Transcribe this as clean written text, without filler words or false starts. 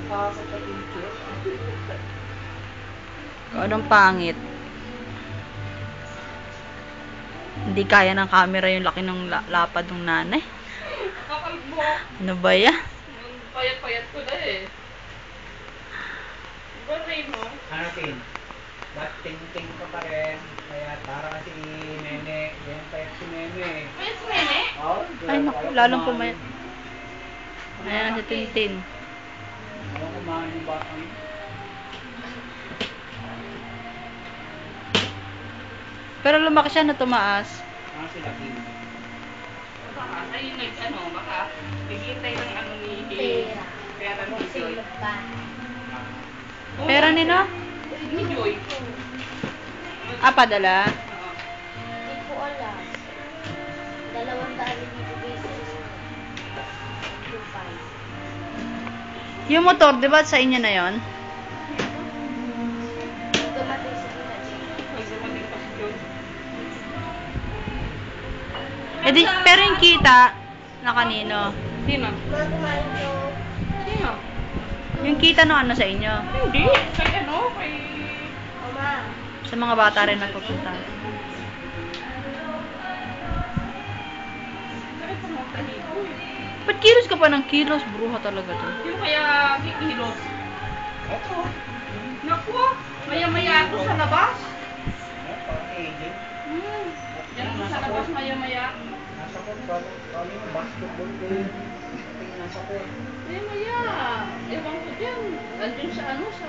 Nakakasap sa picture. Kung anong pangit. Hindi kaya ng camera yung laki ng lapad ng nanay. Kakalbo. Ano ba yan? Payat-payat ko na eh. Baray mo? Ano, Tin? Ba't ting-ting ka pa rin? Kaya para si Nene. Yan payat si Nene. Payat si Nene? Oo. Ay naku, lalong pumayat. Ayan si Tintin. Ayaw kumain yung batang. Pero lumaki siya na tumaas. Ano sila, Tin? Baka, ayun nag-ano, baka bigitay ng ano ni Pera. Pera ni Joy. Oo. Pera nino? Ni Joy. Ah, padala. Oo. Hindi ko alam. 200 ibibigay sa isa. 2.5. Yung motor, di ba sa inyo na yon? Dumating sa Tita Jane. Pag dumating pa si Joy. Eh di, pero yung kita, na kanino? Sino? Mga kumain ko. Sino? Yung kita no ano sa inyo? Hindi. Kay ano? Kay... Mama. Sa mga bata rin nagpupunta. Sakit sa mga tahigo eh. Ba't kilos ka pa ng kilos? Bruha talaga to. Yung kaya kikilos. Ito. Naku, maya-maya ako sa labas. Parang agent. Yan ako sa labas maya-maya. Nasa court. Kami yung basketball game. Tingnan sa court. Maya-maya. Ewan ko dyan. Andun sa ano, sa